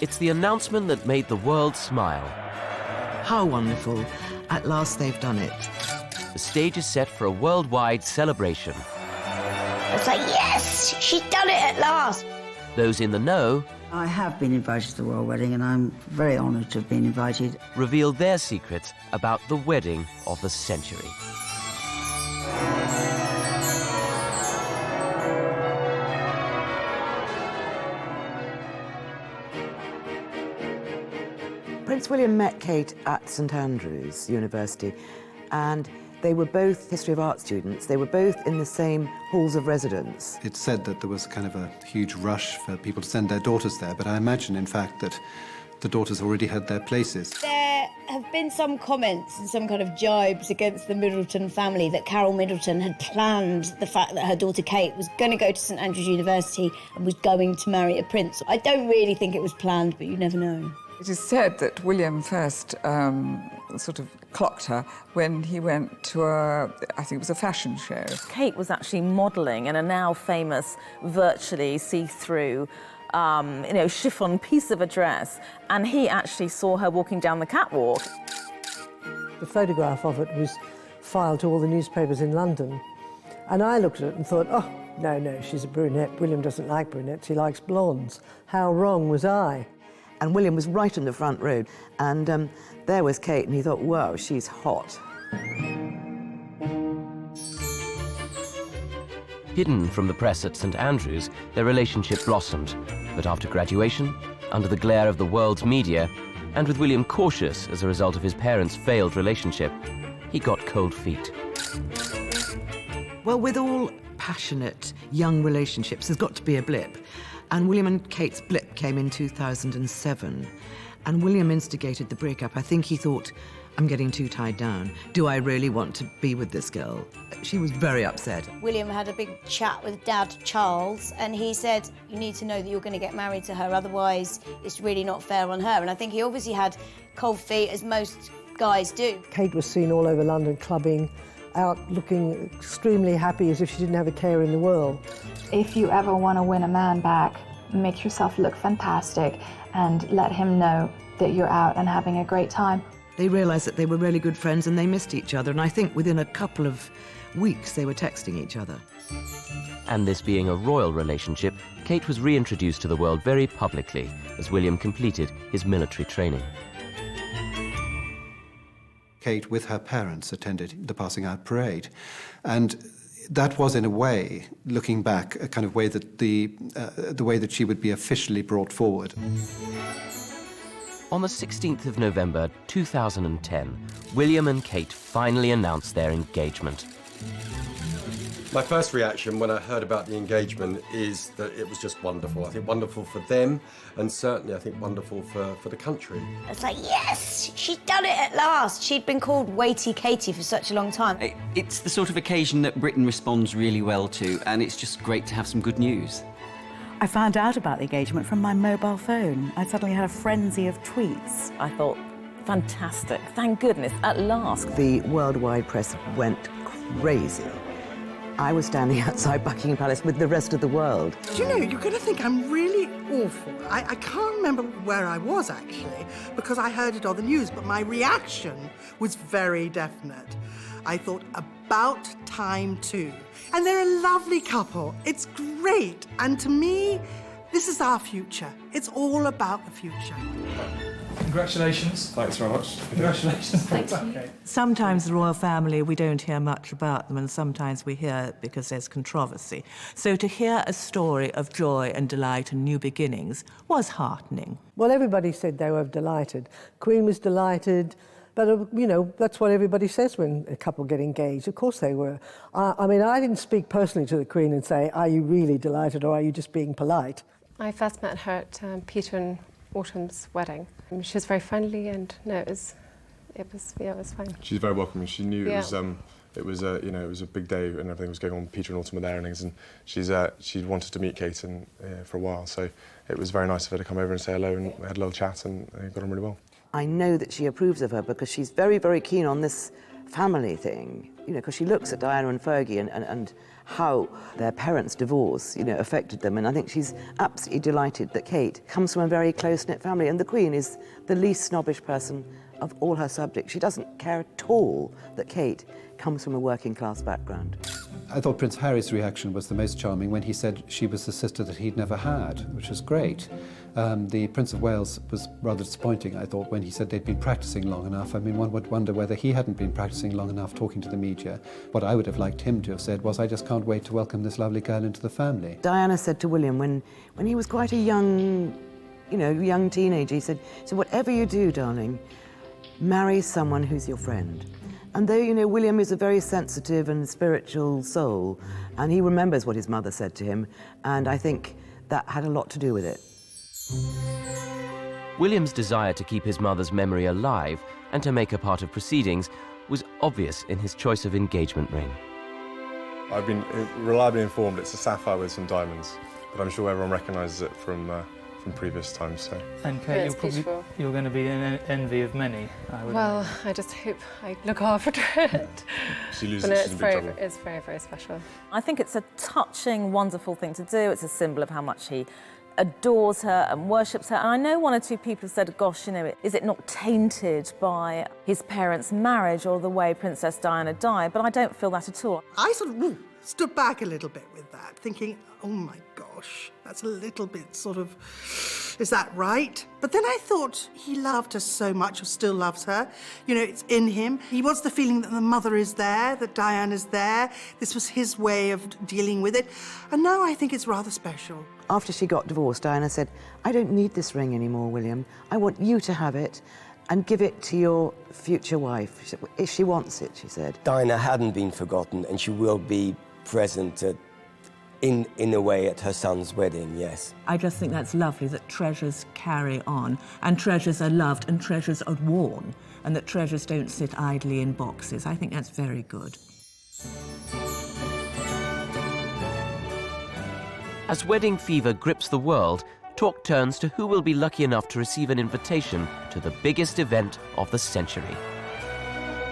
It's the announcement that made the world smile. How wonderful. At last they've done it. The stage is set for a worldwide celebration. It's like, yes, she's done it at last. Those in the know I have been invited to the royal wedding, and I'm very honoured to have been invited. reveal their secrets about the wedding of the century. Prince William met Kate at St Andrews University, and they were both history of art students. They were both in the same halls of residence. It's said that there was kind of a huge rush for people to send their daughters there, but I imagine, in fact, that the daughters already had their places. There have been some comments and some kind of jibes against the Middleton family that Carol Middleton had planned the fact that her daughter Kate was going to go to St Andrews University and was going to marry a prince. I don't really think it was planned, but you never know. It is said that William first sort of clocked her when he went to I think it was a fashion show. Kate was actually modelling in a now famous, virtually see-through, chiffon piece of a dress, and he actually saw her walking down the catwalk. The photograph of it was filed to all the newspapers in London, and I looked at it and thought, oh, no, she's a brunette. William doesn't like brunettes, he likes blondes. How wrong was I? And William was right in the front row, and there was Kate, and he thought, wow, she's hot. Hidden from the press at St Andrews, their relationship blossomed. But after graduation, under the glare of the world's media, and with William cautious as a result of his parents' failed relationship, he got cold feet. Well, with all passionate young relationships, there's got to be a blip. And William and Kate's blip came in 2007. And William instigated the breakup. I think he thought, I'm getting too tied down. Do I really want to be with this girl? She was very upset. William had a big chat with Dad Charles, and he said, you need to know that you're going to get married to her, otherwise it's really not fair on her. And I think he obviously had cold feet, as most guys do. Kate was seen all over London clubbing, out looking extremely happy as if she didn't have a care in the world. If you ever want to win a man back, make yourself look fantastic and let him know that you're out and having a great time. They realised that they were really good friends and they missed each other, and I think within a couple of weeks they were texting each other. And this being a royal relationship, Kate was reintroduced to the world very publicly as William completed his military training. Kate, with her parents, attended the passing out parade, and that was, in a way, looking back, a kind of way that the way that she would be officially brought forward. On the 16th of November 2010, William and Kate finally announced their engagement. My first reaction when I heard about the engagement is that it was just wonderful. I think wonderful for them, and certainly I think wonderful for the country. It's like, yes, she's done it at last. She'd been called Waity Katie for such a long time. It's the sort of occasion that Britain responds really well to, and it's just great to have some good news. I found out about the engagement from my mobile phone. I suddenly had a frenzy of tweets. I thought, fantastic, thank goodness, at last. The worldwide press went crazy. I was standing outside Buckingham Palace with the rest of the world. Do you know, you're going to think I'm really awful. I can't remember where I was, actually, because I heard it on the news, but my reaction was very definite. I thought, about time too. And they're a lovely couple. It's great. And to me, this is our future. It's all about the future. Congratulations. Thanks very much. Congratulations. Thank you. Sometimes the royal family, we don't hear much about them, and sometimes we hear it because there's controversy. So to hear a story of joy and delight and new beginnings was heartening. Well, everybody said they were delighted. Queen was delighted, but, that's what everybody says when a couple get engaged. Of course they were. I mean, I didn't speak personally to the Queen and say, are you really delighted or are you just being polite? I first met her at Peter and Autumn's wedding. She was very friendly, and it was fine. She's very welcoming. She knew it was a big day and everything was going on. Peter and Autumn were there, and she wanted to meet Kate for a while, so it was very nice of her to come over and say hello, and we had a little chat and got on really well. I know that she approves of her because she's very, very keen on this family thing, because she looks at Diana and Fergie and how their parents' divorce, affected them. And I think she's absolutely delighted that Kate comes from a very close-knit family. And the Queen is the least snobbish person of all her subjects. She doesn't care at all that Kate comes from a working-class background. I thought Prince Harry's reaction was the most charming when he said she was the sister that he'd never had, which was great. The Prince of Wales was rather disappointing, I thought, when he said they'd been practicing long enough. I mean, one would wonder whether he hadn't been practicing long enough talking to the media. What I would have liked him to have said was, I just can't wait to welcome this lovely girl into the family. Diana said to William when he was quite a young teenager, he said, so whatever you do, darling, marry someone who's your friend. And though, William is a very sensitive and spiritual soul, and he remembers what his mother said to him, and I think that had a lot to do with it. William's desire to keep his mother's memory alive and to make her part of proceedings was obvious in his choice of engagement ring. I've been reliably informed it's a sapphire with some diamonds, but I'm sure everyone recognises it from previous times. So. And Kate, you're going to be in envy of many, I would Well, I just hope I look after it. She loses, But she's in big trouble. it's very, very special. I think it's a touching, wonderful thing to do. It's a symbol of how much he adores her and worships her. And I know one or two people have said, gosh, is it not tainted by his parents' marriage or the way Princess Diana died? But I don't feel that at all. I sort of stood back a little bit with that, thinking, oh my gosh, that's a little bit sort of, is that right? But then I thought he loved her so much, or still loves her. It's in him. He wants the feeling that the mother is there, that Diana's there. This was his way of dealing with it. And now I think it's rather special. After she got divorced, Diana said, I don't need this ring anymore, William. I want you to have it and give it to your future wife. She said, if she wants it, she said. Diana hadn't been forgotten, and she will be present in a way at her son's wedding, yes. I just think that's lovely that treasures carry on, and treasures are loved and treasures are worn, and that treasures don't sit idly in boxes. I think that's very good. As wedding fever grips the world, talk turns to who will be lucky enough to receive an invitation to the biggest event of the century.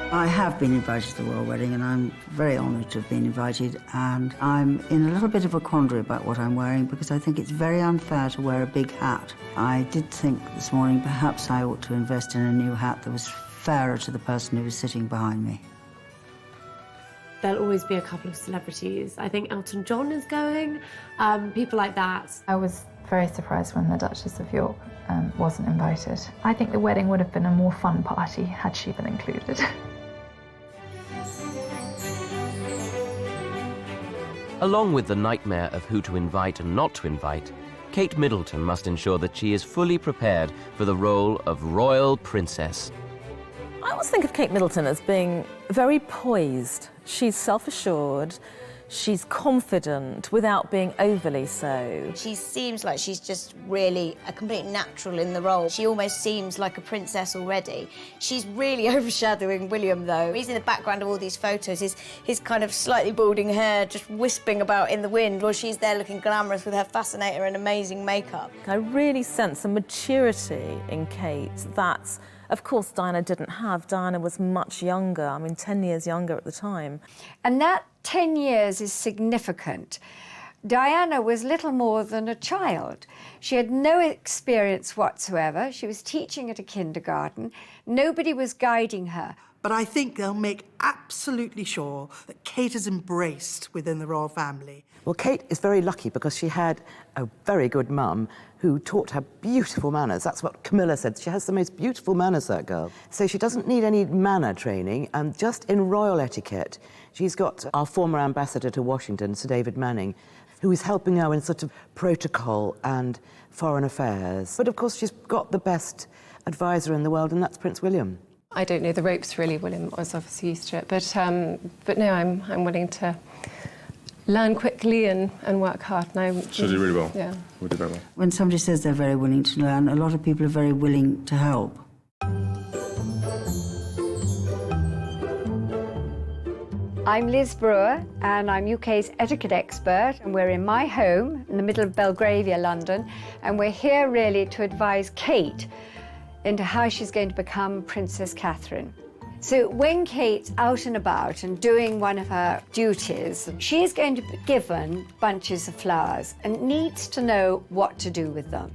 I have been invited to the royal wedding, and I'm very honoured to have been invited, and I'm in a little bit of a quandary about what I'm wearing because I think it's very unfair to wear a big hat. I did think this morning perhaps I ought to invest in a new hat that was fairer to the person who was sitting behind me. There'll always be a couple of celebrities. I think Elton John is going, people like that. I was very surprised when the Duchess of York wasn't invited. I think the wedding would have been a more fun party had she been included. Along with the nightmare of who to invite and not to invite, Kate Middleton must ensure that she is fully prepared for the role of royal princess. I always think of Kate Middleton as being very poised. She's self-assured, she's confident without being overly so. She seems like she's just really a complete natural in the role. She almost seems like a princess already. She's really overshadowing William, though. He's in the background of all these photos, his kind of slightly balding hair just wisping about in the wind, while she's there looking glamorous with her fascinator and amazing makeup. I really sense a maturity in Kate that, of course, Diana didn't have. Diana was much younger, 10 years younger at the time. And that 10 years is significant. Diana was little more than a child. She had no experience whatsoever. She was teaching at a kindergarten. Nobody was guiding her. But I think they'll make absolutely sure that Kate is embraced within the royal family. Well, Kate is very lucky because she had a very good mum who taught her beautiful manners. That's what Camilla said. She has the most beautiful manners, that girl. So she doesn't need any manner training, and just in royal etiquette, she's got our former ambassador to Washington, Sir David Manning, who is helping her in sort of protocol and foreign affairs. But of course, she's got the best advisor in the world, and that's Prince William. I don't know the ropes, really. William was obviously used to it. But no, I'm willing to learn quickly and work hard. And She'll do really well. Yeah. We'll do very well. When somebody says they're very willing to learn, a lot of people are very willing to help. I'm Liz Brewer, and I'm UK's etiquette expert, and we're in my home in the middle of Belgravia, London, and we're here really to advise Kate into how she's going to become Princess Catherine. So when Kate's out and about and doing one of her duties, she is going to be given bunches of flowers and needs to know what to do with them.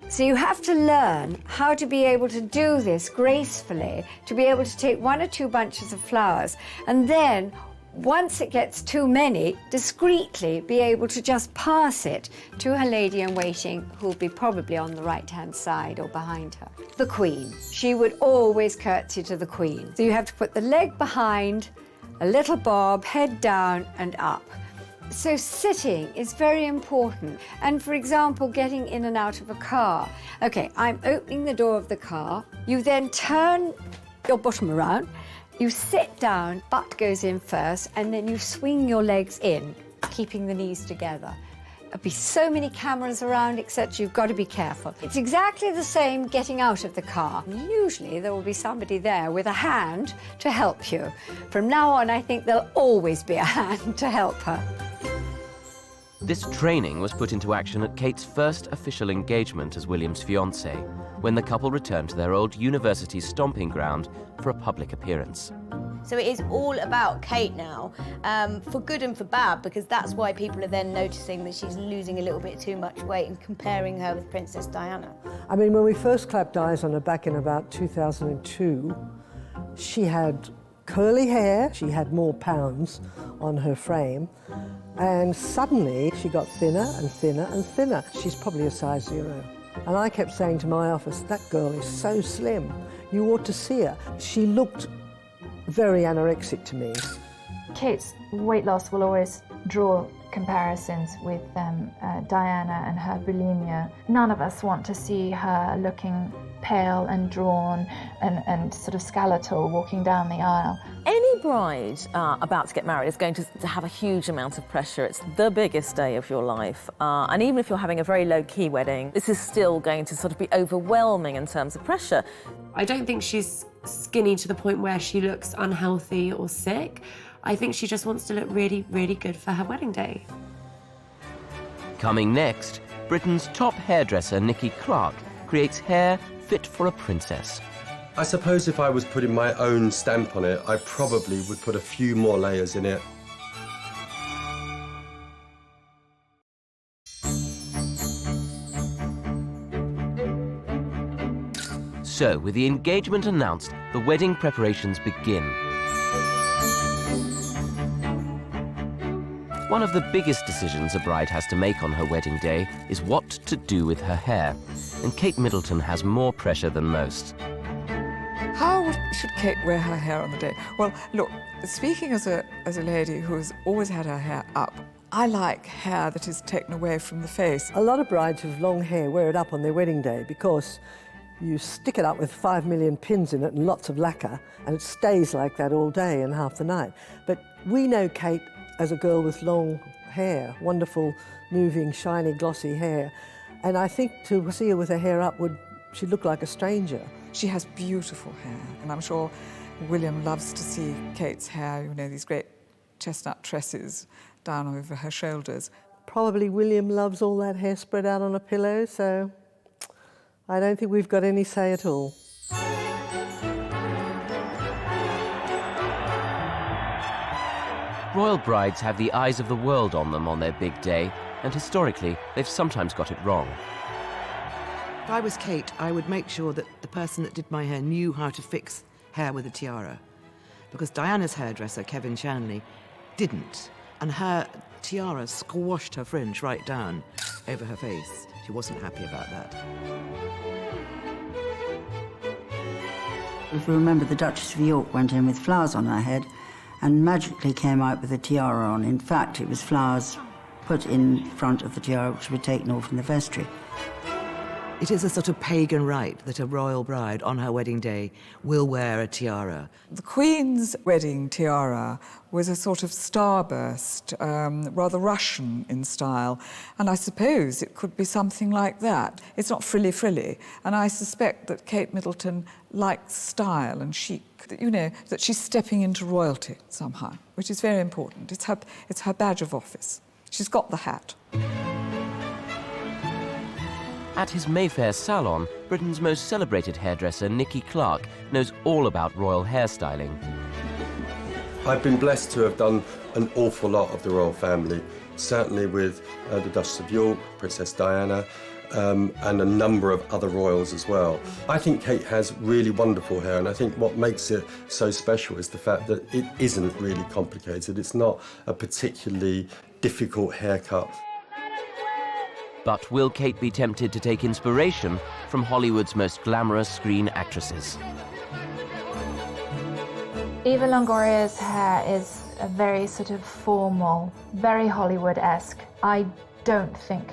So you have to learn how to be able to do this gracefully, to be able to take 1 or 2 bunches of flowers, and then, once it gets too many, discreetly be able to just pass it to her lady-in-waiting, who'll be probably on the right-hand side or behind her. The Queen. She would always curtsy to the Queen. So you have to put the leg behind, a little bob, head down and up. So sitting is very important. And for example, getting in and out of a car. Okay, I'm opening the door of the car. You then turn your bottom around. You sit down, butt goes in first, and then you swing your legs in, keeping the knees together. There'll be so many cameras around, etc. You've got to be careful. It's exactly the same getting out of the car. Usually there will be somebody there with a hand to help you. From now on, I think there'll always be a hand to help her. This training was put into action at Kate's first official engagement as William's fiancée, when the couple returned to their old university stomping ground for a public appearance. So it is all about Kate now, for good and for bad, because that's why people are then noticing that she's losing a little bit too much weight and comparing her with Princess Diana. I mean, when we first clapped eyes on her back in about 2002, she had curly hair, she had more pounds on her frame, and suddenly she got thinner and thinner and thinner. She's probably a size 0. And I kept saying to my office, that girl is so slim, you ought to see her. She looked very anorexic to me. Kate's weight loss will always draw comparisons with Diana and her bulimia. None of us want to see her looking pale and drawn and sort of skeletal walking down the aisle. Any bride about to get married is going to have a huge amount of pressure. It's the biggest day of your life. And even if you're having a very low-key wedding, this is still going to sort of be overwhelming in terms of pressure. I don't think she's skinny to the point where she looks unhealthy or sick. I think she just wants to look really, really good for her wedding day. Coming next, Britain's top hairdresser, Nicky Clark, creates hair fit for a princess. I suppose if I was putting my own stamp on it, I probably would put a few more layers in it. So, with the engagement announced, the wedding preparations begin. One of the biggest decisions a bride has to make on her wedding day is what to do with her hair. And Kate Middleton has more pressure than most. How should Kate wear her hair on the day? Well, look, speaking as a lady who has always had her hair up, I like hair that is taken away from the face. A lot of brides with long hair wear it up on their wedding day because you stick it up with 5 million pins in it and lots of lacquer, and it stays like that all day and half the night. But we know Kate as a girl with long hair, wonderful, moving, shiny, glossy hair. And I think to see her with her hair up, she'd look like a stranger. She has beautiful hair, and I'm sure William loves to see Kate's hair, you know, these great chestnut tresses down over her shoulders. Probably William loves all that hair spread out on a pillow, so I don't think we've got any say at all. Royal brides have the eyes of the world on them on their big day, and historically, they've sometimes got it wrong. If I was Kate, I would make sure that the person that did my hair knew how to fix hair with a tiara. Because Diana's hairdresser, Kevin Shanley, didn't. And her tiara squashed her fringe right down over her face. She wasn't happy about that. If you remember, the Duchess of York went in with flowers on her head and magically came out with a tiara on. In fact, it was flowers put in front of the tiara which were taken off in the vestry. It is a sort of pagan rite that a royal bride on her wedding day will wear a tiara. The Queen's wedding tiara was a sort of starburst, rather Russian in style, and I suppose it could be something like that. It's not frilly-frilly, and I suspect that Kate Middleton likes style and chic, that, you know, that she's stepping into royalty somehow, which is very important. It's her badge of office. She's got the hat. At his Mayfair salon, Britain's most celebrated hairdresser, Nicky Clark, knows all about royal hairstyling. I've been blessed to have done an awful lot of the royal family, certainly with the Duchess of York, Princess Diana, and a number of other royals as well. I think Kate has really wonderful hair, and I think what makes it so special is the fact that it isn't really complicated. It's not a particularly difficult haircut. But will Kate be tempted to take inspiration from Hollywood's most glamorous screen actresses? Eva Longoria's hair is a very sort of formal, very Hollywood-esque. I don't think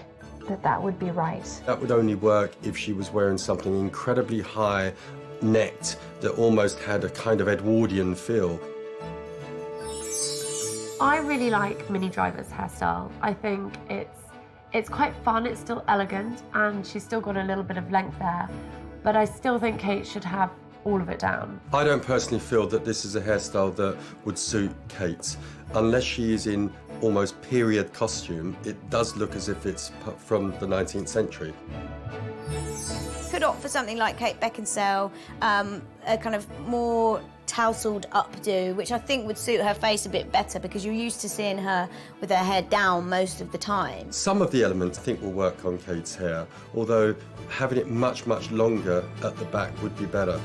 that would be right. That would only work if she was wearing something incredibly high-necked that almost had a kind of Edwardian feel. I really like Minnie Driver's hairstyle. I think it's quite fun, it's still elegant, and she's still got a little bit of length there, but I still think Kate should have all of it down. I don't personally feel that this is a hairstyle that would suit Kate. Unless she is in almost period costume, it does look as if it's from the 19th century. Could opt for something like Kate Beckinsale, a kind of more tousled updo, which I think would suit her face a bit better because you're used to seeing her with her hair down most of the time. Some of the elements I think will work on Kate's hair, although having it much, much longer at the back would be better.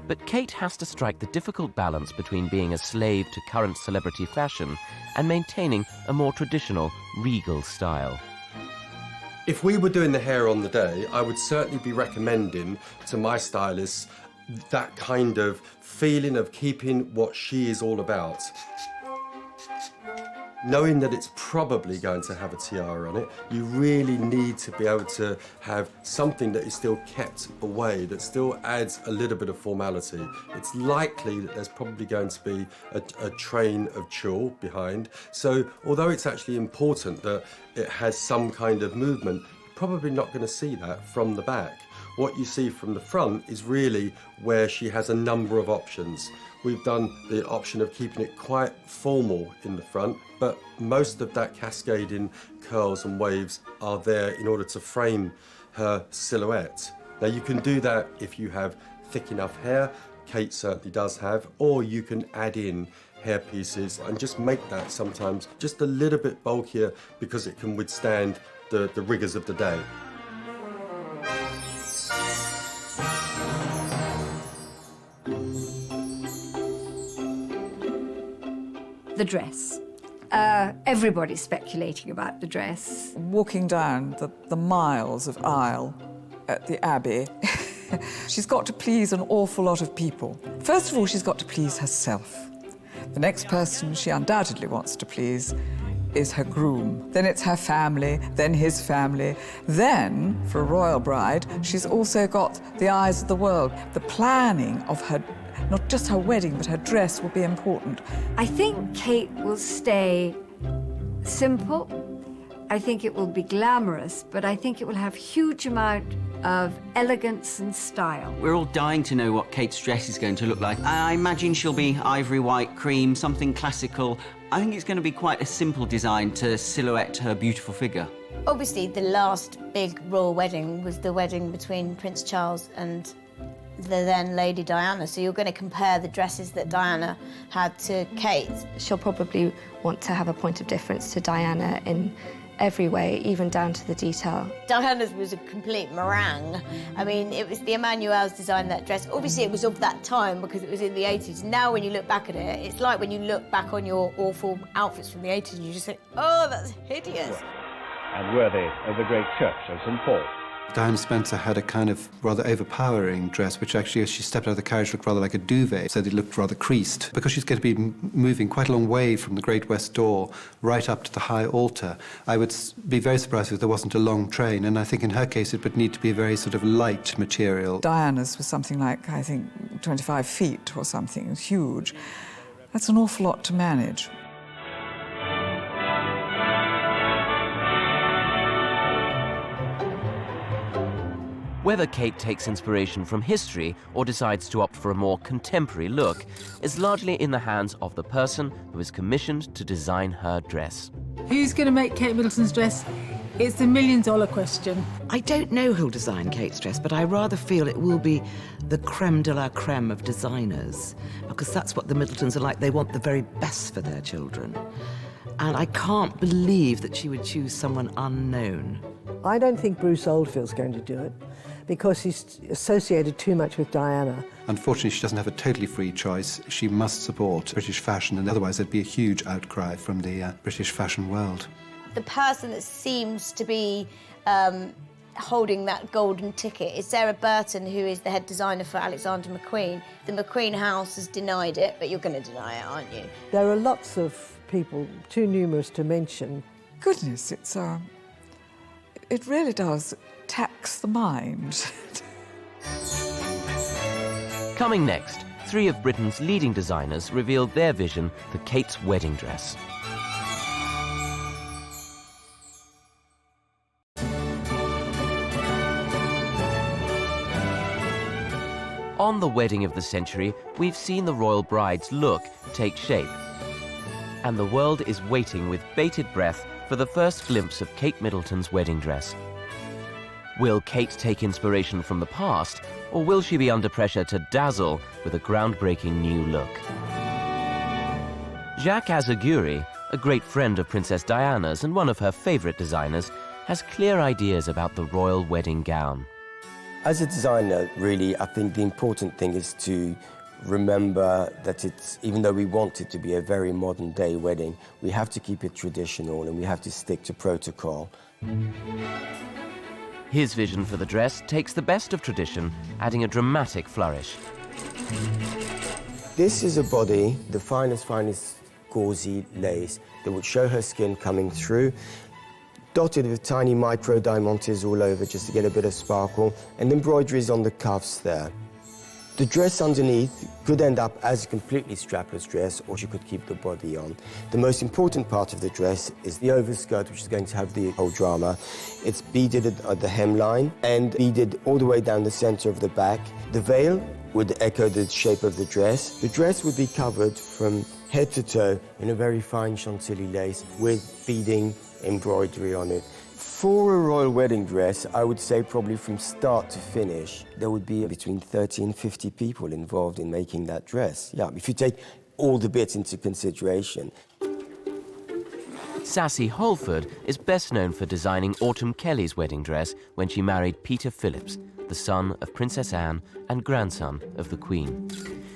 But Kate has to strike the difficult balance between being a slave to current celebrity fashion and maintaining a more traditional, regal style. If we were doing the hair on the day, I would certainly be recommending to my stylists that kind of feeling of keeping what she is all about. Knowing that it's probably going to have a tiara on it, you really need to be able to have something that is still kept away, that still adds a little bit of formality. It's likely that there's probably going to be a train of tulle behind. So although it's actually important that it has some kind of movement, you're probably not going to see that from the back. What you see from the front is really where she has a number of options. We've done the option of keeping it quite formal in the front, but most of that cascading curls and waves are there in order to frame her silhouette. Now you can do that if you have thick enough hair, Kate certainly does have, or you can add in hair pieces and just make that sometimes just a little bit bulkier because it can withstand the rigours of the day. The dress. Everybody's speculating about the dress. Walking down the miles of aisle at the Abbey, she's got to please an awful lot of people. First of all, she's got to please herself. The next person she undoubtedly wants to please is her groom. Then it's her family, then his family. Then, for a royal bride, she's also got the eyes of the world. The planning of her, not just her wedding, but her dress will be important. I think Kate will stay simple. I think it will be glamorous, but I think it will have huge amount of elegance and style. We're all dying to know what Kate's dress is going to look like. I imagine she'll be ivory white, cream, something classical. I think it's going to be quite a simple design to silhouette her beautiful figure. Obviously, the last big royal wedding was the wedding between Prince Charles and the then Lady Diana, so you're going to compare the dresses that Diana had to Kate. She'll probably want to have a point of difference to Diana in every way, even down to the detail. Diana's was a complete meringue. I mean, it was the Emmanuel's designed that dress. Obviously, it was of that time because it was in the 80s. Now, when you look back at it, it's like when you look back on your awful outfits from the 80s and you just think, oh, that's hideous. And worthy of the great church of St. Paul. Diana Spencer had a kind of rather overpowering dress, which actually, as she stepped out of the carriage, looked rather like a duvet, so it looked rather creased. Because she's going to be moving quite a long way from the Great West Door right up to the high altar, I would be very surprised if there wasn't a long train, and I think in her case it would need to be a very sort of light material. Diana's was something like, I think, 25 feet or something. It was huge. That's an awful lot to manage. Whether Kate takes inspiration from history or decides to opt for a more contemporary look is largely in the hands of the person who is commissioned to design her dress. Who's going to make Kate Middleton's dress? It's the million-dollar question. I don't know who'll design Kate's dress, but I rather feel it will be the creme de la creme of designers, because that's what the Middletons are like. They want the very best for their children. And I can't believe that she would choose someone unknown. I don't think Bruce Oldfield's going to do it, because he's associated too much with Diana. Unfortunately, she doesn't have a totally free choice. She must support British fashion, and otherwise there'd be a huge outcry from the British fashion world. The person that seems to be holding that golden ticket is Sarah Burton, who is the head designer for Alexander McQueen. The McQueen house has denied it, but you're going to deny it, aren't you? There are lots of people, too numerous to mention. Goodness, it really does tax the mind. Coming next, 3 of Britain's leading designers revealed their vision for Kate's wedding dress. On the wedding of the century, we've seen the royal bride's look take shape. And the world is waiting with bated breath for the first glimpse of Kate Middleton's wedding dress. Will Kate take inspiration from the past, or will she be under pressure to dazzle with a groundbreaking new look? Jacques Azaguri, a great friend of Princess Diana's and one of her favorite designers, has clear ideas about the royal wedding gown. As a designer, really, I think the important thing is to remember that even though we want it to be a very modern day wedding, we have to keep it traditional and we have to stick to protocol. His vision for the dress takes the best of tradition, adding a dramatic flourish. This is a body, the finest gauzy lace that would show her skin coming through, dotted with tiny micro diamantes all over just to get a bit of sparkle, and embroideries on the cuffs there. The dress underneath could end up as a completely strapless dress, or she could keep the body on. The most important part of the dress is the overskirt, which is going to have the whole drama. It's beaded at the hemline and beaded all the way down the center of the back. The veil would echo the shape of the dress. The dress would be covered from head to toe in a very fine chantilly lace with beading embroidery on it. For a royal wedding dress, I would say probably from start to finish, there would be between 30 and 50 people involved in making that dress. Yeah, if you take all the bits into consideration. Sassy Holford is best known for designing Autumn Kelly's wedding dress when she married Peter Phillips, the son of Princess Anne and grandson of the Queen.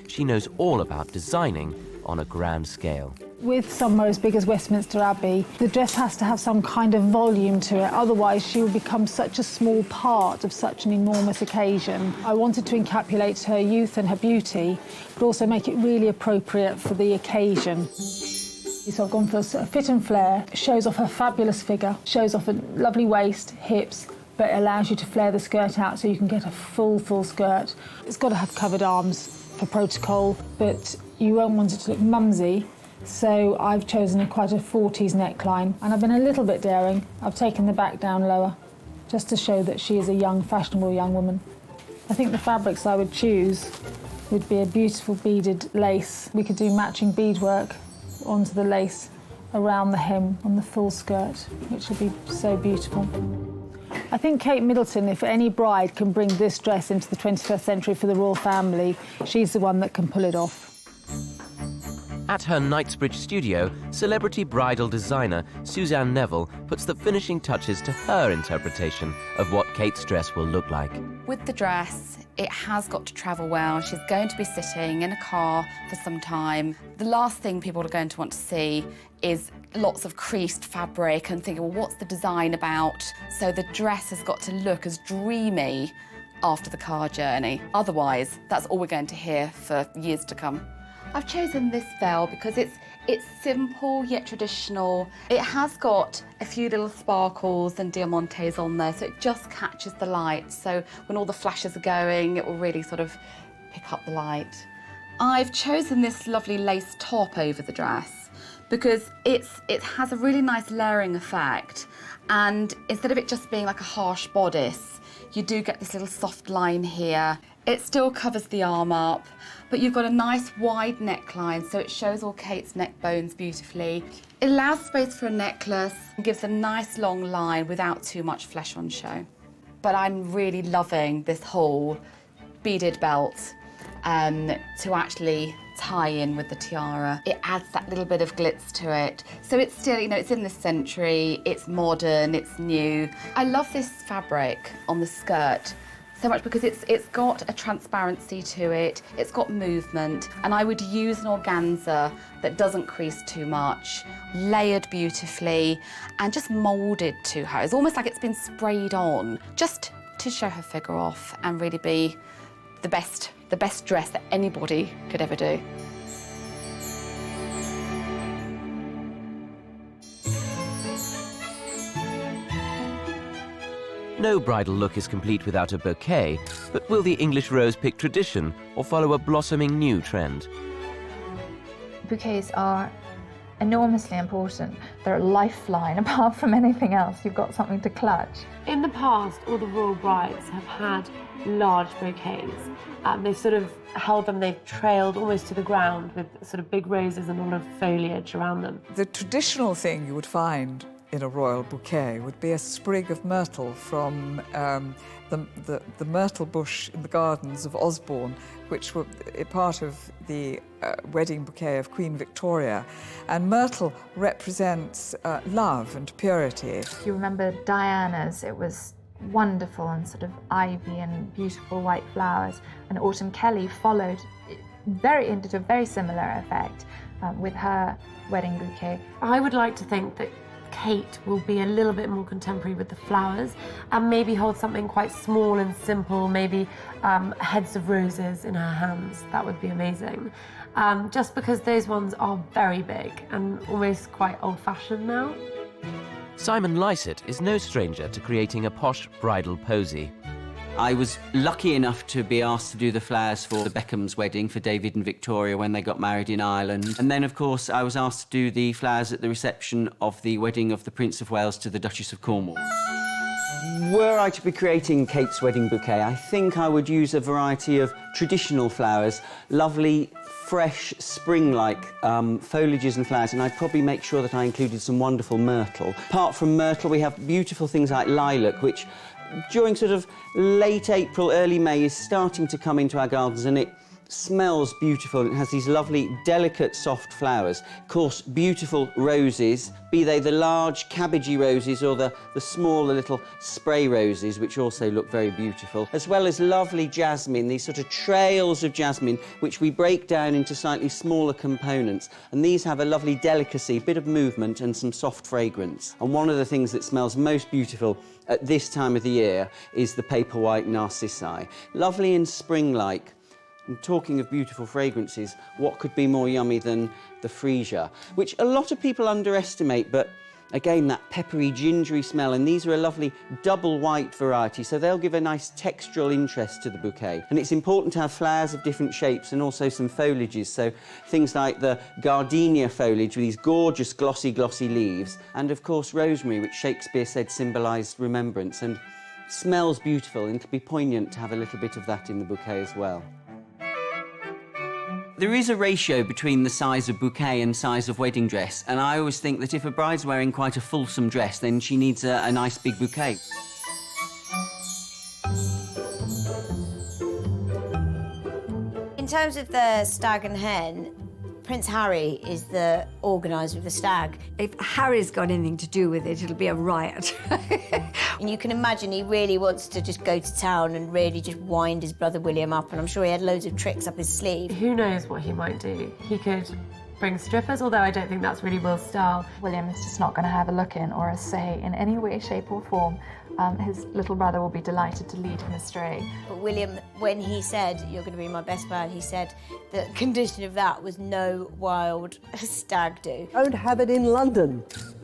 She knows all about designing on a grand scale. With somewhere as big as Westminster Abbey, the dress has to have some kind of volume to it, otherwise she will become such a small part of such an enormous occasion. I wanted to encapsulate her youth and her beauty, but also make it really appropriate for the occasion. So I've gone for a fit and flare, shows off her fabulous figure, shows off a lovely waist, hips, but it allows you to flare the skirt out so you can get a full skirt. It's got to have covered arms for protocol, but you won't want it to look mumsy. So I've chosen quite a 40s neckline, and I've been a little bit daring. I've taken the back down lower, just to show that she is a young, fashionable young woman. I think the fabrics I would choose would be a beautiful beaded lace. We could do matching beadwork onto the lace around the hem on the full skirt, which would be so beautiful. I think Kate Middleton, if any bride can bring this dress into the 21st century for the royal family, she's the one that can pull it off. At her Knightsbridge studio, celebrity bridal designer Suzanne Neville puts the finishing touches to her interpretation of what Kate's dress will look like. With the dress, it has got to travel well. She's going to be sitting in a car for some time. The last thing people are going to want to see is lots of creased fabric and thinking, well, what's the design about? So the dress has got to look as dreamy after the car journey. Otherwise, that's all we're going to hear for years to come. I've chosen this veil because it's simple yet traditional. It has got a few little sparkles and diamantes on there, so it just catches the light. So when all the flashes are going, it will really sort of pick up the light. I've chosen this lovely lace top over the dress because it has a really nice layering effect, and instead of it just being like a harsh bodice, you do get this little soft line here. It still covers the arm up, but you've got a nice wide neckline, so it shows all Kate's neck bones beautifully. It allows space for a necklace and gives a nice long line without too much flesh on show. But I'm really loving this whole beaded belt to actually tie in with the tiara. It adds that little bit of glitz to it. So it's still, you know, it's in this century, it's modern, it's new. I love this fabric on the skirt so much because it's got a transparency to it, it's got movement, and I would use an organza that doesn't crease too much, layered beautifully, and just moulded to her. It's almost like it's been sprayed on, just to show her figure off and really be the best dress that anybody could ever do. No bridal look is complete without a bouquet, but will the English rose pick tradition or follow a blossoming new trend? Bouquets are enormously important. They're a lifeline. Apart from anything else, you've got something to clutch. In the past, all the royal brides have had large bouquets. They've sort of held them, they've trailed almost to the ground with sort of big roses and a lot of foliage around them. The traditional thing you would find in a royal bouquet would be a sprig of myrtle from the myrtle bush in the gardens of Osborne, which were a part of the wedding bouquet of Queen Victoria. And myrtle represents love and purity. If you remember Diana's, it was wonderful and sort of ivy and beautiful white flowers. And Autumn Kelly followed did a very similar effect with her wedding bouquet. I would like to think that Kate will be a little bit more contemporary with the flowers and maybe hold something quite small and simple, maybe heads of roses in her hands. That would be amazing. Just because those ones are very big and almost quite old-fashioned now. Simon Lycett is no stranger to creating a posh bridal posy. I was lucky enough to be asked to do the flowers for the Beckhams' wedding for David and Victoria when they got married in Ireland. And then, of course, I was asked to do the flowers at the reception of the wedding of the Prince of Wales to the Duchess of Cornwall. Were I to be creating Kate's wedding bouquet, I think I would use a variety of traditional flowers, lovely, fresh, spring-like foliages and flowers, and I'd probably make sure that I included some wonderful myrtle. Apart from myrtle, we have beautiful things like lilac, which during sort of late April, early May is starting to come into our gardens, and it smells beautiful. It has these lovely, delicate, soft flowers. Of course, beautiful roses, be they the large cabbagey roses or the smaller little spray roses, which also look very beautiful, as well as lovely jasmine, these sort of trails of jasmine, which we break down into slightly smaller components. And these have a lovely delicacy, bit of movement and some soft fragrance. And one of the things that smells most beautiful at this time of the year is the paper white narcissi. Lovely and spring-like. And talking of beautiful fragrances, what could be more yummy than the freesia, which a lot of people underestimate, but again, that peppery, gingery smell, and these are a lovely double white variety, so they'll give a nice textural interest to the bouquet. And it's important to have flowers of different shapes and also some foliages, so things like the gardenia foliage with these gorgeous, glossy leaves, and of course rosemary, which Shakespeare said symbolised remembrance, and smells beautiful, and it could be poignant to have a little bit of that in the bouquet as well. There is a ratio between the size of bouquet and size of wedding dress, and I always think that if a bride's wearing quite a fulsome dress, then she needs a nice big bouquet. In terms of the stag and hen, Prince Harry is the organiser of the stag. If Harry's got anything to do with it, it'll be a riot. And you can imagine he really wants to just go to town and really just wind his brother William up, and I'm sure he had loads of tricks up his sleeve. Who knows what he might do? He could bring strippers, although I don't think that's really Will's style. William is just not going to have a look in or a say in any way, shape or form. His little brother will be delighted to lead him astray. But William, when he said, "You're going to be my best man," he said the condition of that was no wild stag do. Don't have it in London,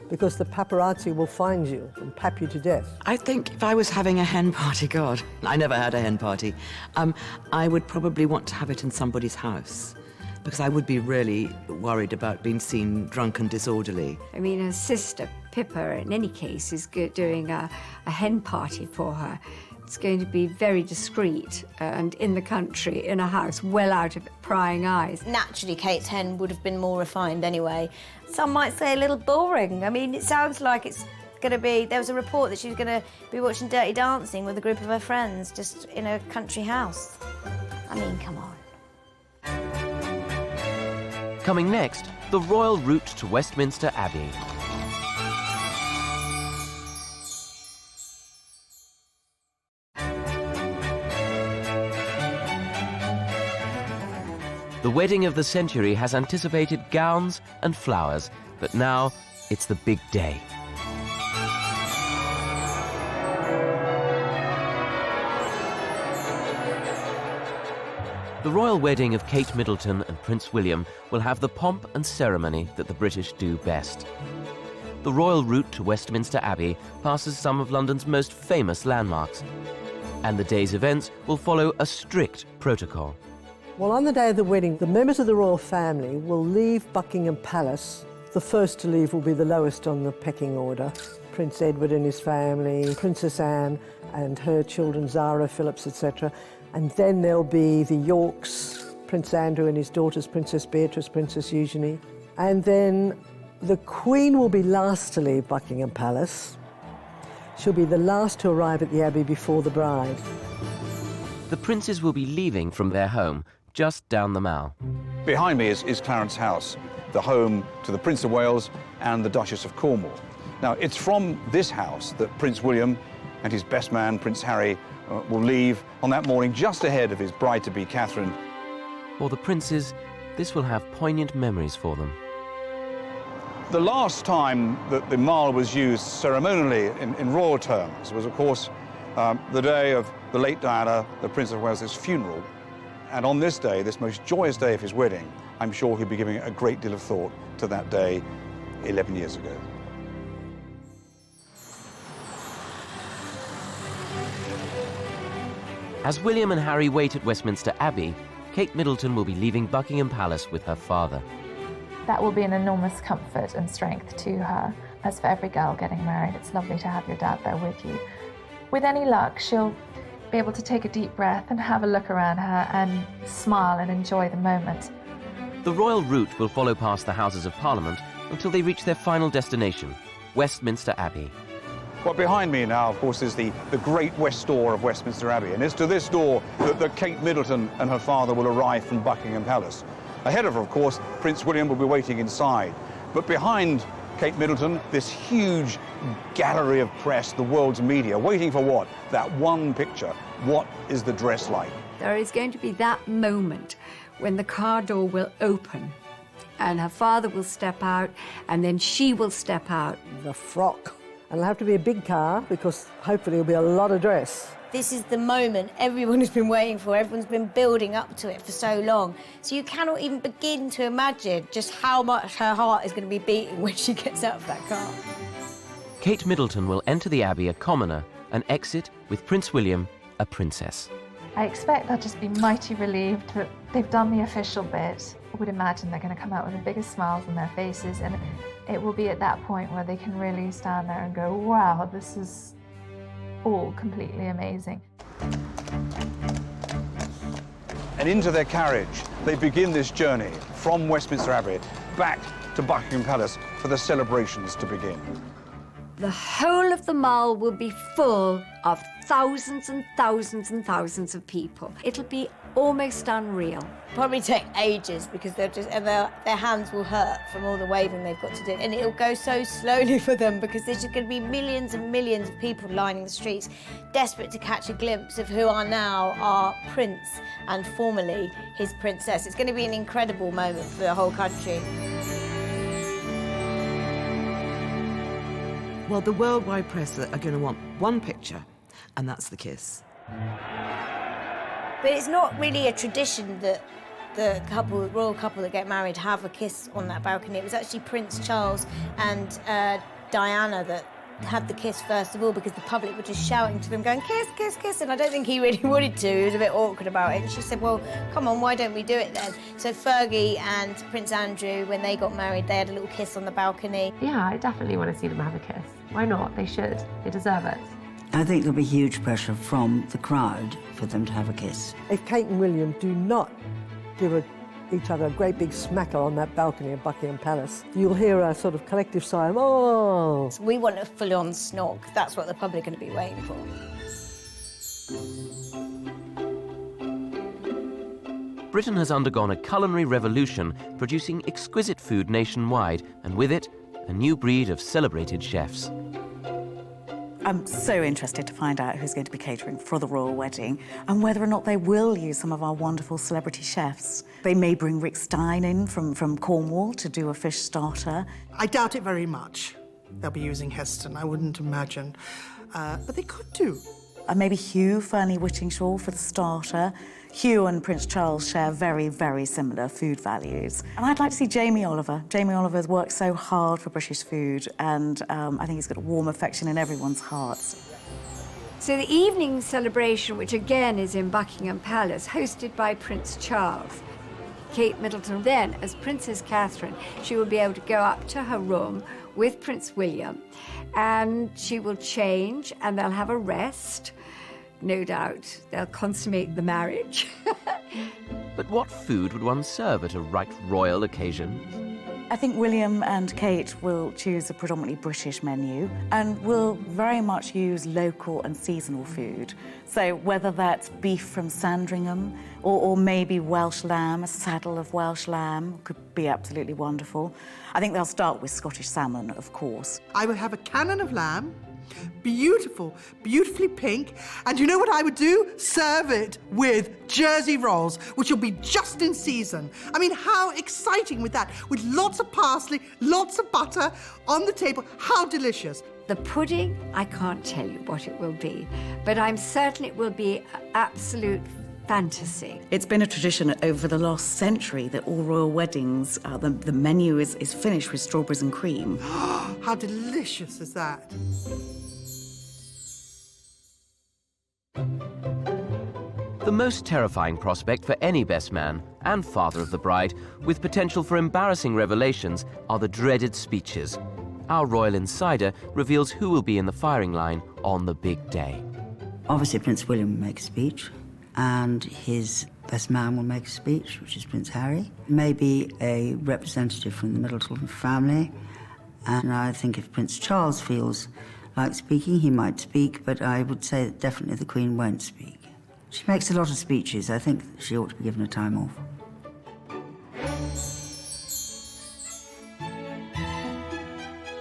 because the paparazzi will find you and pap you to death. I think if I was having a hen party, God, I never had a hen party, I would probably want to have it in somebody's house, because I would be really worried about being seen drunk and disorderly. I mean, her sister, Pippa, in any case, is doing a hen party for her. It's going to be very discreet and in the country, in a house, well out of prying eyes. Naturally, Kate's hen would have been more refined anyway. Some might say a little boring. I mean, it sounds like it's going to be... There was a report that she was going to be watching Dirty Dancing with a group of her friends, just in a country house. I mean, come on. Coming next, the royal route to Westminster Abbey. The wedding of the century has anticipated gowns and flowers, but now it's the big day. The royal wedding of Kate Middleton and Prince William will have the pomp and ceremony that the British do best. The royal route to Westminster Abbey passes some of London's most famous landmarks, and the day's events will follow a strict protocol. Well, on the day of the wedding, the members of the royal family will leave Buckingham Palace. The first to leave will be the lowest on the pecking order. Prince Edward and his family, Princess Anne and her children, Zara, Phillips, etc. And then there'll be the Yorks, Prince Andrew and his daughters, Princess Beatrice, Princess Eugenie. And then the Queen will be last to leave Buckingham Palace. She'll be the last to arrive at the Abbey before the bride. The princes will be leaving from their home just down the Mall. Behind me is Clarence House, the home to the Prince of Wales and the Duchess of Cornwall. Now, it's from this house that Prince William and his best man, Prince Harry, will leave on that morning just ahead of his bride-to-be, Catherine. For the princes, this will have poignant memories for them. The last time that the Mall was used ceremonially in royal terms was, of course, the day of the late Diana, the Prince of Wales's funeral. And on this day, this most joyous day of his wedding, I'm sure he'll be giving a great deal of thought to that day 11 years ago. As William and Harry wait at Westminster Abbey, Kate Middleton will be leaving Buckingham Palace with her father. That will be an enormous comfort and strength to her. As for every girl getting married, it's lovely to have your dad there with you. With any luck, she'll be able to take a deep breath and have a look around her and smile and enjoy the moment. The royal route will follow past the Houses of Parliament until they reach their final destination, Westminster Abbey. Well, behind me now, of course, is the great west door of Westminster Abbey, and it's to this door that Kate Middleton and her father will arrive from Buckingham Palace. Ahead of her, of course, Prince William will be waiting inside. But behind Kate Middleton, this huge gallery of press, the world's media, waiting for what? That one picture. What is the dress like? There is going to be that moment when the car door will open and her father will step out and then she will step out. The frock. And it'll have to be a big car because hopefully it'll be a lot of dress. This is the moment everyone has been waiting for. Everyone's been building up to it for so long. So you cannot even begin to imagine just how much her heart is going to be beating when she gets out of that car. Kate Middleton will enter the Abbey a commoner and exit with Prince William a princess. I expect they'll just be mighty relieved that they've done the official bit. I would imagine they're going to come out with the biggest smiles on their faces, and it will be at that point where they can really stand there and go, wow, this is all completely amazing. And into their carriage, they begin this journey from Westminster Abbey back to Buckingham Palace for the celebrations to begin. The whole of the Mall will be full of thousands and thousands and thousands of people. It'll be almost unreal. Probably take ages because they're just, and their hands will hurt from all the waving they've got to do. And it'll go so slowly for them because there's just going to be millions and millions of people lining the streets, desperate to catch a glimpse of who are now our prince and formerly his princess. It's going to be an incredible moment for the whole country. Well, the worldwide press are going to want one picture, and that's the kiss. But it's not really a tradition that the royal couple that get married have a kiss on that balcony. It was actually Prince Charles and Diana that had the kiss first of all because the public were just shouting to them, going, kiss, kiss, kiss. And I don't think he really wanted to. He was a bit awkward about it. And she said, well, come on, why don't we do it then? So Fergie and Prince Andrew, when they got married, they had a little kiss on the balcony. Yeah, I definitely want to see them have a kiss. Why not? They should. They deserve it. I think there'll be huge pressure from the crowd for them to have a kiss. If Kate and William do not give each other a great big smacker on that balcony of Buckingham Palace, you'll hear a sort of collective sigh of, oh! We want a full-on snog. That's what the public are going to be waiting for. Britain has undergone a culinary revolution, producing exquisite food nationwide, and with it, a new breed of celebrated chefs. I'm so interested to find out who's going to be catering for the royal wedding and whether or not they will use some of our wonderful celebrity chefs. They may bring Rick Stein in from Cornwall to do a fish starter. I doubt it very much. They'll be using Heston, I wouldn't imagine. But they could do. And maybe Hugh Fearnley-Whittingshaw for the starter. Hugh and Prince Charles share very, very similar food values. And I'd like to see Jamie Oliver. Jamie Oliver's worked so hard for British food, and I think he's got a warm affection in everyone's hearts. So the evening celebration, which again is in Buckingham Palace, hosted by Prince Charles. Kate Middleton then, as Princess Catherine, she will be able to go up to her room with Prince William, and she will change, and they'll have a rest. No doubt they'll consummate the marriage. But what food would one serve at a right royal occasion? I think William and Kate will choose a predominantly British menu and will very much use local and seasonal food. So whether that's beef from Sandringham or maybe Welsh lamb, a saddle of Welsh lamb could be absolutely wonderful. I think they'll start with Scottish salmon, of course. I would have a cannon of lamb, beautiful, beautifully pink, and you know what I would do? Serve it with Jersey rolls, which will be just in season. I mean, how exciting with that? With lots of parsley, lots of butter on the table. How delicious. The pudding, I can't tell you what it will be, but I'm certain it will be absolute fantasy. It's been a tradition over the last century that all royal weddings, the menu is finished with strawberries and cream. How delicious is that? The most terrifying prospect for any best man and father of the bride, with potential for embarrassing revelations, are the dreaded speeches. Our royal insider reveals who will be in the firing line on the big day. Obviously, Prince William will make a speech, and his best man will make a speech, which is Prince Harry. Maybe a representative from the Middleton family. And I think if Prince Charles feels like speaking, he might speak, but I would say that definitely the Queen won't speak. She makes a lot of speeches. I think she ought to be given a time off.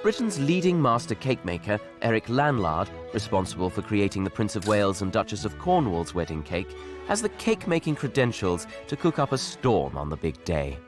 Britain's leading master cake maker, Eric Lanlard, responsible for creating the Prince of Wales and Duchess of Cornwall's wedding cake, has the cake-making credentials to cook up a storm on the big day.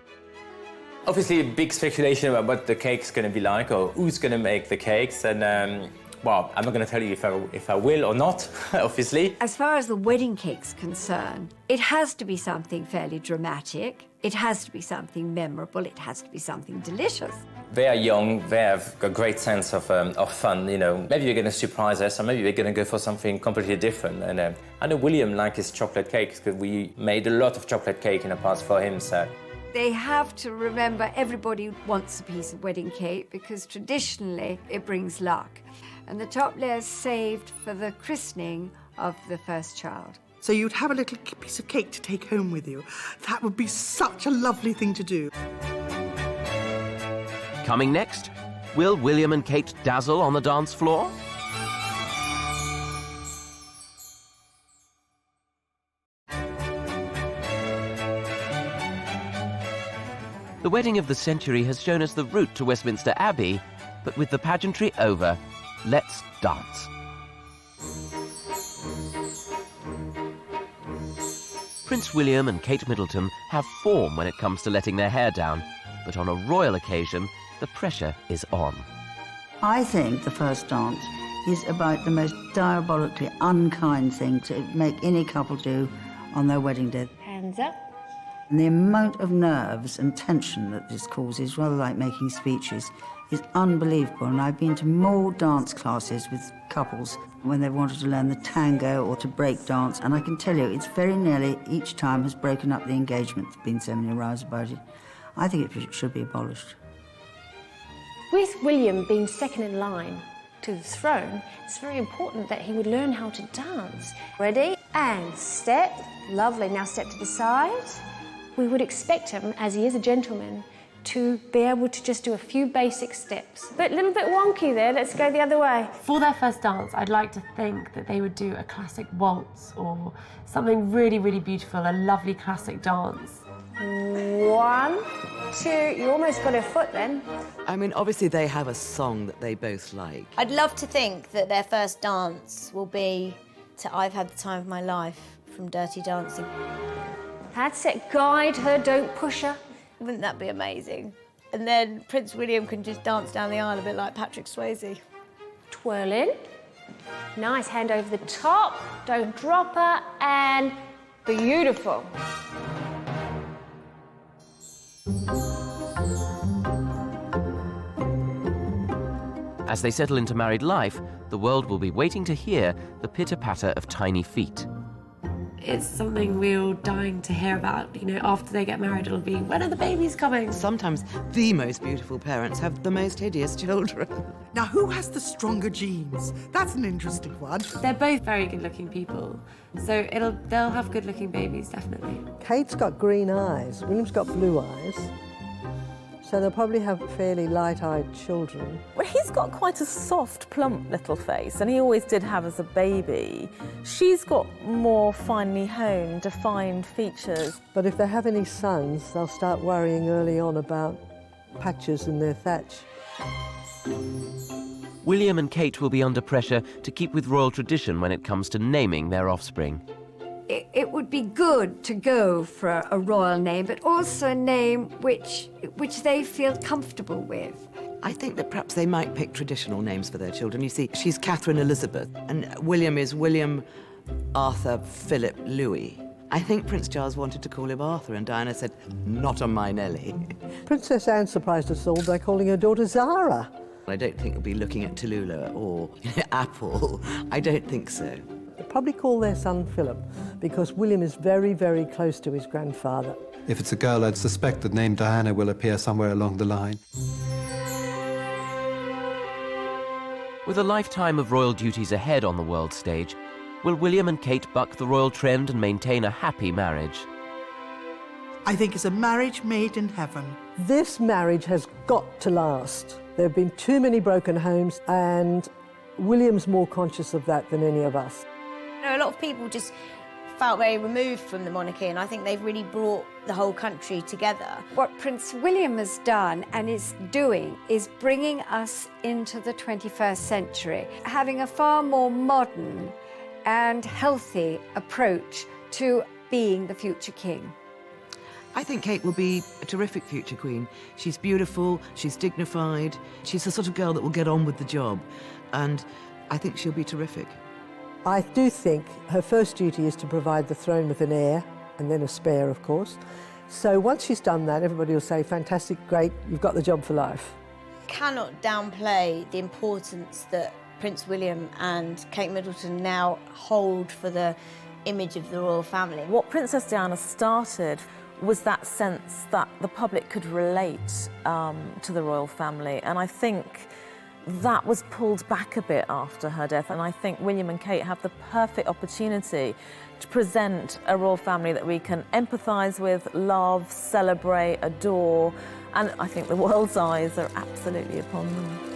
Obviously, a big speculation about what the cake's going to be like or who's going to make the cakes, and well, I'm not going to tell you if I will or not, obviously. As far as the wedding cake's concerned, it has to be something fairly dramatic. It has to be something memorable. It has to be something delicious. They are young, they have a great sense of fun, you know. Maybe you're going to surprise us, or maybe we're going to go for something completely different. And I know William likes his chocolate cakes, because we made a lot of chocolate cake in the past for him, so. They have to remember everybody wants a piece of wedding cake, because traditionally it brings luck. And the top layer is saved for the christening of the first child. So you'd have a little piece of cake to take home with you. That would be such a lovely thing to do. Coming next, will William and Kate dazzle on the dance floor? The wedding of the century has shown us the route to Westminster Abbey, but with the pageantry over, let's dance. Prince William and Kate Middleton have form when it comes to letting their hair down, but on a royal occasion, the pressure is on. I think the first dance is about the most diabolically unkind thing to make any couple do on their wedding day. Hands up. And the amount of nerves and tension that this causes, rather like making speeches, is unbelievable. And I've been to more dance classes with couples when they wanted to learn the tango or to break dance, and I can tell you it's very nearly each time has broken up the engagement. There's been so many rows about it. I think it should be abolished. With William being second in line, to the throne, it's very important that he would learn how to dance. Ready? And step. Lovely. Now step to the side. We would expect him, as he is a gentleman, to be able to just do a few basic steps. But a little bit wonky there. Let's go the other way. For their first dance, I'd like to think that they would do a classic waltz or something really, really beautiful, a lovely classic dance. 1, 2, you almost got a foot then. I mean, obviously they have a song that they both like. I'd love to think that their first dance will be to I've Had the Time of My Life from Dirty Dancing. That's it. Guide her, don't push her. Wouldn't that be amazing? And then Prince William can just dance down the aisle a bit like Patrick Swayze. Twirl in. Nice, hand over the top. Don't drop her, and beautiful. As they settle into married life, the world will be waiting to hear the pitter-patter of tiny feet. It's something we're all dying to hear about. You know, after they get married, it'll be, when are the babies coming? Sometimes the most beautiful parents have the most hideous children. Now, who has the stronger genes? That's an interesting one. They're both very good-looking people, so they'll have good-looking babies, definitely. Kate's got green eyes, William's got blue eyes, so they'll probably have fairly light-eyed children. Well, he's got quite a soft, plump little face, and he always did have as a baby. She's got more finely honed, defined features. But if they have any sons, they'll start worrying early on about patches in their thatch. William and Kate will be under pressure to keep with royal tradition when it comes to naming their offspring. It would be good to go for a royal name, but also a name which they feel comfortable with. I think that perhaps they might pick traditional names for their children. You see, she's Catherine Elizabeth, and William is William Arthur Philip Louis. I think Prince Charles wanted to call him Arthur, and Diana said, not on my Nelly. Princess Anne surprised us all by calling her daughter Zara. I don't think we'll be looking at Tallulah or Apple. I don't think so. They'll probably call their son Philip, because William is very, very close to his grandfather. If it's a girl, I'd suspect the name Diana will appear somewhere along the line. With a lifetime of royal duties ahead on the world stage, will William and Kate buck the royal trend and maintain a happy marriage? I think it's a marriage made in heaven. This marriage has got to last. There have been too many broken homes, and William's more conscious of that than any of us. You know, a lot of people just felt very removed from the monarchy, and I think they've really brought the whole country together. What Prince William has done and is doing is bringing us into the 21st century, having a far more modern and healthy approach to being the future king. I think Kate will be a terrific future queen. She's beautiful, she's dignified, she's the sort of girl that will get on with the job, and I think she'll be terrific. I do think her first duty is to provide the throne with an heir, and then a spare, of course. So once she's done that, everybody will say, fantastic, great, you've got the job for life. Cannot downplay the importance that Prince William and Kate Middleton now hold for the image of the royal family. What Princess Diana started was that sense that the public could relate to the royal family, and I think that was pulled back a bit after her death, and I think William and Kate have the perfect opportunity to present a royal family that we can empathise with, love, celebrate, adore, and I think the world's eyes are absolutely upon them.